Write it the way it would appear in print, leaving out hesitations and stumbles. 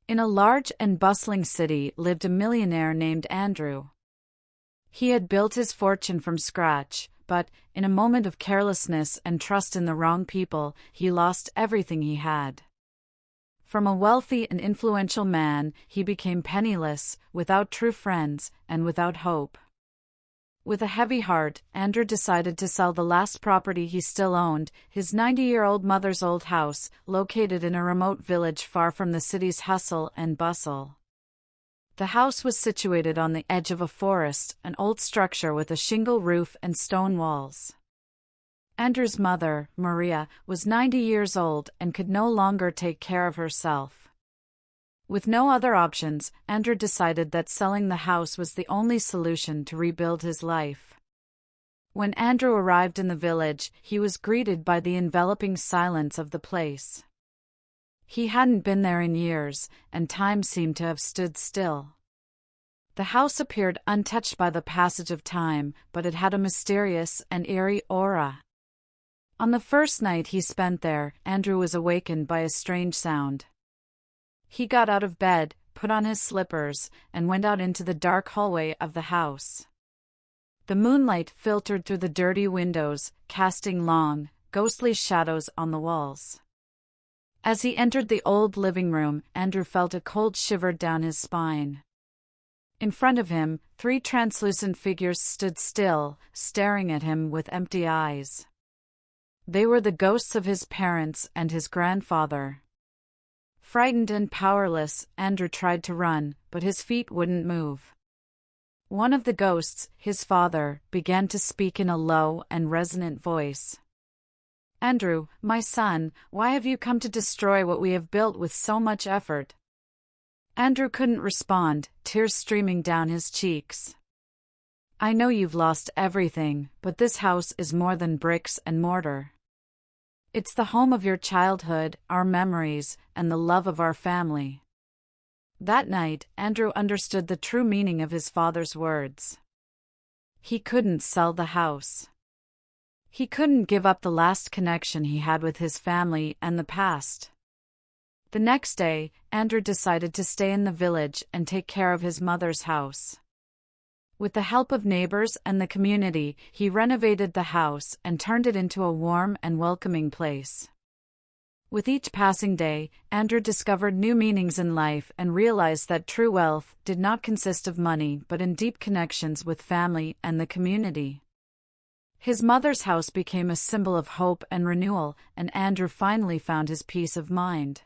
In a large and bustling city lived a millionaire named Andrew. He had built his fortune from scratch, but, in a moment of carelessness and trust in the wrong people, he lost everything he had. From a wealthy and influential man, he became penniless, without true friends, and without hope. With a heavy heart, Andrew decided to sell the last property he still owned, his 90-year-old mother's old house, located in a remote village far from the city's hustle and bustle. The house was situated on the edge of a forest, an old structure with a shingle roof and stone walls. Andrew's mother, Maria, was 90 years old and could no longer take care of herself. With no other options, Andrew decided that selling the house was the only solution to rebuild his life. When Andrew arrived in the village, he was greeted by the enveloping silence of the place. He hadn't been there in years, and time seemed to have stood still. The house appeared untouched by the passage of time, but it had a mysterious and eerie aura. On the first night he spent there, Andrew was awakened by a strange sound. He got out of bed, put on his slippers, and went out into the dark hallway of the house. The moonlight filtered through the dirty windows, casting long, ghostly shadows on the walls. As he entered the old living room, Andrew felt a cold shiver down his spine. In front of him, 3 translucent figures stood still, staring at him with empty eyes. They were the ghosts of his parents and his grandfather. Frightened and powerless, Andrew tried to run, but his feet wouldn't move. One of the ghosts, his father, began to speak in a low and resonant voice. "Andrew, my son, why have you come to destroy what we have built with so much effort?" Andrew couldn't respond, tears streaming down his cheeks. "I know you've lost everything, but this house is more than bricks and mortar. It's the home of your childhood, our memories, and the love of our family." That night, Andrew understood the true meaning of his father's words. He couldn't sell the house. He couldn't give up the last connection he had with his family and the past. The next day, Andrew decided to stay in the village and take care of his mother's house. With the help of neighbors and the community, he renovated the house and turned it into a warm and welcoming place. With each passing day, Andrew discovered new meanings in life and realized that true wealth did not consist of money but in deep connections with family and the community. His mother's house became a symbol of hope and renewal, and Andrew finally found his peace of mind.